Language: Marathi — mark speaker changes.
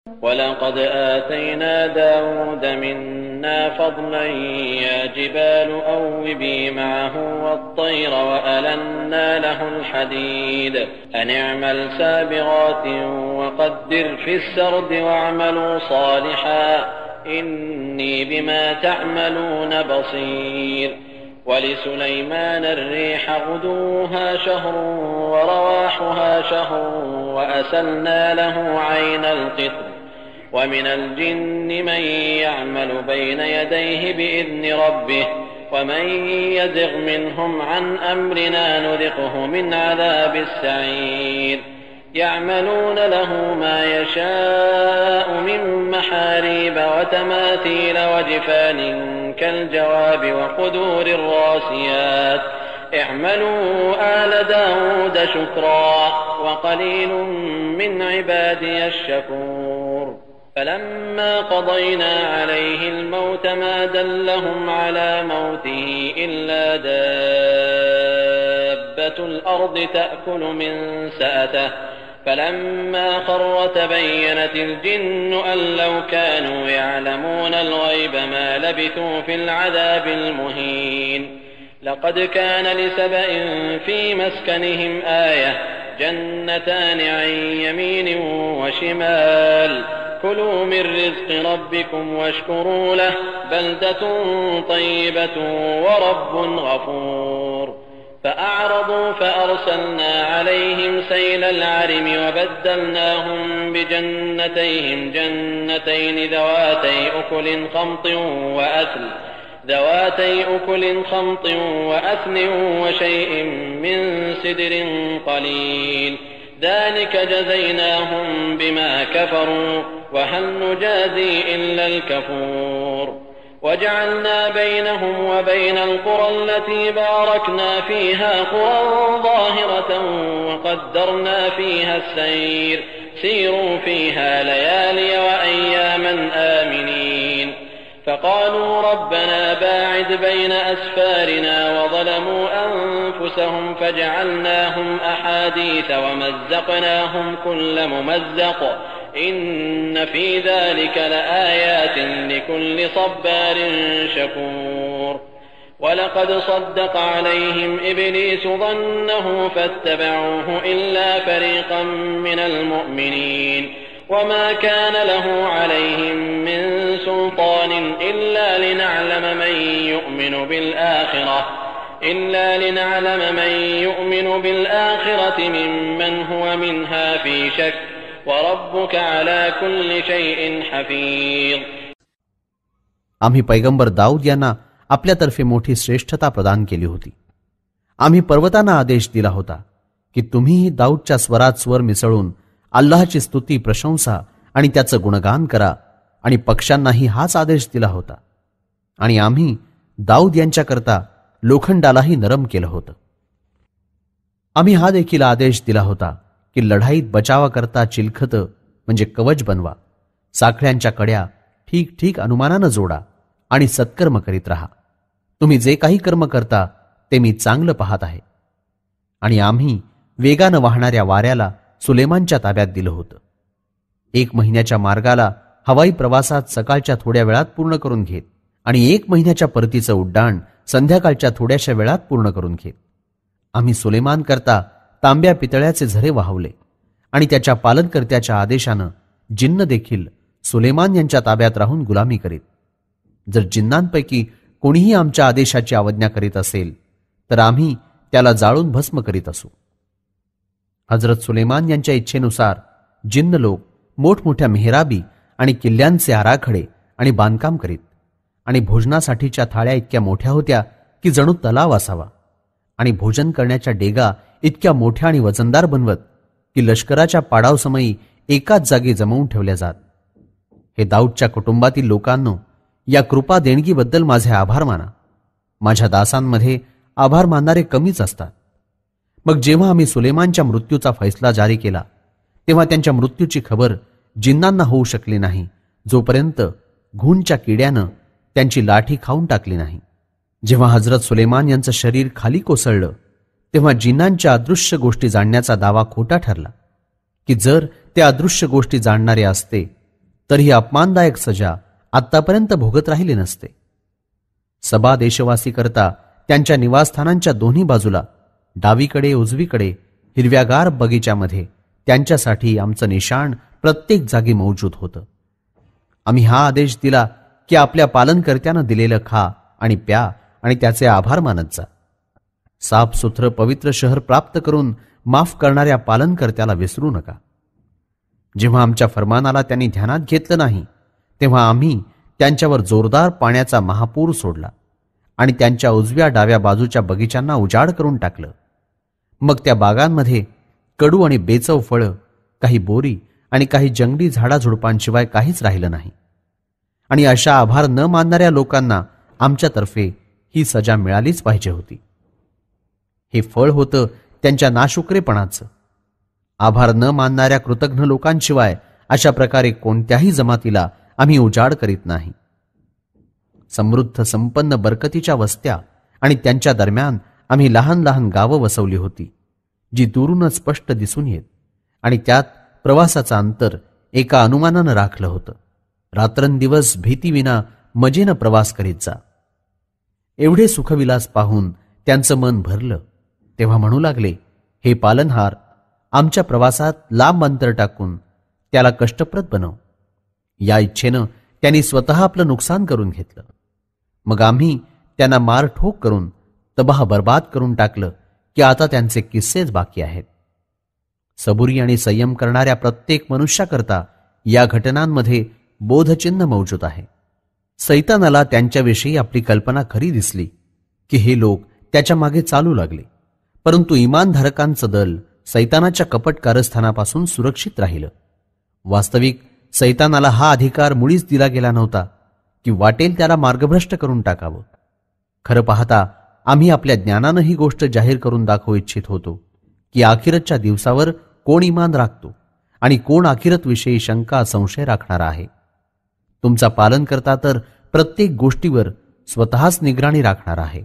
Speaker 1: وَلَقَدْ آتَيْنَا دَاوُودَ مِنَّا فَضْلًا يَا جِبَالُ أَوِّبِي مَعَهُ وَالطَّيْرَ وَأَلَنَّا لَهُ الْحَدِيدَ أَنِ اعْمَلْ سَابِغَاتٍ وَقَدِّرْ فِي السَّرْدِ وَاعْمَلُوا صَالِحًا إِنِّي بِمَا تَعْمَلُونَ بَصِيرٌ. وَلِسُلَيْمَانَ الرِّيحَ غُدُوُّهَا شَهْرٌ وَرَوَاحُهَا شَهْرٌ وَأَسَلْنَا لَهُ عَيْنَ الْقِطْرِ وَمِنَ الْجِنِّ مَن يَعْمَلُ بَيْنَ يَدَيْهِ بِإِذْنِ رَبِّهِ وَمَن يَزِغْ مِنْهُمْ عَنْ أَمْرِنَا نُذِقْهُ مِنْ عَذَابِ السَّعِيرِ. يَعْمَلُونَ لَهُ مَا يَشَاءُ مِن مَّحَارِيبَ وَتَمَاثِيلَ وَجِفَانٍ كَالْجَوَابِ وَقُدُورٍ رَّاسِيَاتٍ اعْمَلُوا آلَ دَاوُودَ شُكْرًا وَقَلِيلٌ مِّنْ عِبَادِيَ الشَّكُورُ. فَلَمَّا قَضَيْنَا عَلَيْهِ الْمَوْتَ مَا دَلَّهُمْ عَلَىٰ مَوْتِهِ إِلَّا دَابَّةُ الْأَرْضِ تَأْكُلُ مِن سَأَتَهُ فَلَمَّا خَرَّ تَبَيَّنَتِ الْجِنُّ أَن لَّوْ كَانُوا يَعْلَمُونَ الْغَيْبَ مَا لَبِثُوا فِي الْعَذَابِ الْمُهِينِ. لَقَدْ كَانَ لِسَبَإٍ فِي مَسْكَنِهِمْ آيَةٌ جَنَّتَانِ عَن يَمِينٍ وَشِمَالٍ كُلُوا مِن رِّزْقِ رَبِّكُمْ وَاشْكُرُوا لَهُ بَلْدَةٌ طَيِّبَةٌ وَرَبٌّ غَفُورٌ. فَأَعْرَضُوا فَأَرْسَلْنَا عَلَيْهِمْ سَيْلَ الْعَرِمِ وَبَدَّلْنَاهُم بِجَنَّتَيْهِمْ جَنَّتَيْنِ ذَوَاتَيْ أُكُلٍ خَمْطٍ وَأَثْلٍ وَشَيْءٍ مِّن سِدْرٍ قَلِيلٍ ذَلِكَ جَزَيْنَاهُم بِمَا كَفَرُوا وَهَلْ نُجَازِي إِلَّا الْكَفُورَ. وَجَعَلْنَا بَيْنَهُمْ وَبَيْنَ الْقُرَى الَّتِي بَارَكْنَا فِيهَا قُرًى ظَاهِرَةً وَقَدَّرْنَا فِيهَا السَّيْرَ سِيرُوا فِيهَا لَيَالِيَ وَأَيَّامًا آمِنِينَ. فَقَالُوا رَبَّنَا بَاعِدْ بَيْنَ أَسْفَارِنَا وَظَلَمُوا أَنفُسَهُمْ فَجَعَلْنَاهُمْ أَحَادِيثَ وَمَزَّقْنَاهُمْ كُلَّ مُمَزَّقٍ إِنَّ فِي ذَلِكَ لَآيَاتٍ لِكُلِّ صَبَّارٍ شَكُورٍ. وَلَقَدْ صَدَّقَ عَلَيْهِمْ إِبْلِيسُ ظَنَّهُ فَاتَّبَعُوهُ إِلَّا فَرِيقًا مِّنَ الْمُؤْمِنِينَ وَمَا كَانَ لَهُ عَلَيْهِم مِّن سُلْطَانٍ إِلَّا لِنَعْلَمَ مَن يُؤْمِنُ بِالْآخِرَةِ مِمَّنْ هُوَ مِنْهَا فِي شَكٍّ وَرَبُّكَ عَلَى كُلِّ شَيْءٍ حَفِيظٌ.
Speaker 2: आम्ही पैगंबर दाऊद यांना आपल्यातर्फे मोठी श्रेष्ठता प्रदान केली होती. आम्ही पर्वतांना आदेश दिला होता की तुम्हीही दाऊदच्या स्वरात स्वर मिसळून अल्लाहची स्तुती, प्रशंसा आणि त्याचं गुणगान करा, आणि पक्ष्यांनाही हाच आदेश दिला होता. आणि आम्ही दाऊद यांच्याकरता लोखंडालाही नरम केलं होतं. आम्ही हा देखील आदेश दिला होता की लढाईत बचावाकरता चिलखतं म्हणजे कवच बनवा, साखळ्यांच्या कड्या ठीक ठीक अनुमानानं जोडा आणि सत्कर्म करीत राहा. तुम्ही जे काही कर्म करता ते मी चांगलं पाहत आहे. आणि आम्ही वेगानं वाहणाऱ्या वाऱ्याला सुलेमानच्या ताब्यात दिलं होतं. 1 महिन्याच्या मार्गाला हवाई प्रवासात सकाळच्या थोड्या वेळात पूर्ण करून घेत आणि 1 महिन्याच्या परतीचं उड्डाण संध्याकाळच्या थोड्याशा वेळात पूर्ण करून घेत. आम्ही सुलेमान करता तांब्या पितळ्याचे झरे वाहवले आणि त्याच्या पालनकर्त्याच्या आदेशानं जिन्न देखील सुलेमान यांच्या ताब्यात राहून गुलामी करीत. जर जिन्नांपैकी कोणीही आमच्या आदेशाची अवज्ञा करीत असेल तर आम्ही त्याला जाळून भस्म करीत असू. हजरत सुलेमान यांच्या इच्छेनुसार जिन्न लोक मोठमोठ्या मेहराबी आणि किल्ल्यांचे आराखडे आणि बांधकाम करीत, आणि भोजनासाठीच्या थाळ्या इतक्या मोठ्या होत्या की जणू तलाव असावा, आणि भोजन करण्याच्या डेगा इतक्या मोठ्या आणि वजनदार बनवत की लष्कराच्या पाडावसमयी एकाच जागी जमवून ठेवल्या जात. हे दाऊदच्या कुटुंबातील लोकांनो, या कृपा देणगीबद्दल माझे आभार माना. माझ्या दासांमध्ये आभार मानणारे कमीच असतात. मग जेव्हा आम्ही सुलेमानच्या मृत्यूचा फैसला जारी केला तेव्हा त्यांच्या मृत्यूची खबर जिन्नांना होऊ शकली नाही, जोपर्यंत घुनच्या किड्यानं त्यांची लाठी खाऊन टाकली नाही. जेव्हा हजरत सुलेमान यांचं शरीर खाली कोसळलं तेव्हा जिन्नांच्या अदृश्य गोष्टी जाणण्याचा दावा खोटा ठरला की जर ते अदृश्य गोष्टी जाणणारे असते तर ही अपमानदायक सजा आत्तापर्यंत भोगत राहिले नसते. सबा देशवासी करता त्यांच्या निवासस्थानांच्या दोन्ही बाजूला डावीकडे उजवीकडे हिरव्यागार बगीच्यामध्ये त्यांच्यासाठी आमचं निशाण प्रत्येक जागी मौजूद होतं. आम्ही हा आदेश दिला की आपल्या पालनकर्त्यानं दिलेलं खा आणि प्या आणि त्याचे आभार मानत जा. साफसुथरं पवित्र शहर प्राप्त करून माफ करणाऱ्या पालनकर्त्याला विसरू नका. जेव्हा आमच्या फरमानाला त्यांनी ध्यानात घेतलं नाही तेव्हा आम्ही त्यांच्यावर जोरदार पाण्याचा महापूर सोडला आणि त्यांच्या उजव्या डाव्या बाजूच्या बगीच्यांना उजाड करून टाकलं. मग त्या बागांमध्ये कडू आणि बेचव फळं, काही बोरी आणि काही जंगली झाडाझुडपांशिवाय काहीच राहिलं नाही. आणि अशा आभार न मानणाऱ्या लोकांना आमच्यातर्फे ही सजा मिळालीच पाहिजे होती. हे फळ होतं त्यांच्या नाशुक्रेपणाचं. आभार न मानणाऱ्या कृतज्ञ लोकांशिवाय अशा प्रकारे कोणत्याही जमातीला आम्ही उजाड करीत नाही. समृद्ध संपन्न बरकतीच्या वस्त्या आणि त्यांच्या दरम्यान आम्ही लहान लहान गावं वसवली होती, जी दूरूनच स्पष्ट दिसून येत आणि त्यात प्रवासाचं अंतर एका अनुमानानं राखलं होतं. रात्रंदिवस भीतीविना मजेनं प्रवास करीत जा. एवढे सुखविलास पाहून त्यांचं मन भरलं. तेव्हा म्हणू लागले, हे पालनहार, आमच्या प्रवासात लांब अंतर टाकून त्याला कष्टप्रद बनव. या इच्छेनं त्यांनी स्वतः आपलं नुकसान करून घेतलं. मग आम्ही त्यांना मारठोक करून तबाह बर्बाद करून टाकलं की आता त्यांचे किस्सेच बाकी आहेत. सबुरी आणि संयम करणाऱ्या प्रत्येक मनुष्याकरता या घटनांमध्ये बोधचिन्ह मौजूद आहे. सैतानाला त्यांच्याविषयी आपली कल्पना खरी दिसली की हे लोक त्याच्या मागे चालू लागले, परंतु इमानधारकांचं दल सैतानाच्या कपट कारस्थानापासून सुरक्षित राहिलं. वास्तविक सैतानाला हा अधिकार मुळीच दिला गेला नव्हता की वाटेल त्याला मार्गभ्रष्ट करून टाकावं. खरं पाहता आम्ही आपल्या ज्ञानानं ही गोष्ट जाहीर करून दाखवू इच्छित होतो की आखिरतच्या दिवसावर कोण इमान राखतो आणि कोण आखिरतविषयी शंका संशय राखणारा आहे. तुमचा पालनकर्ता तर प्रत्येक गोष्टीवर स्वतःच निगराणी राखणार आहे.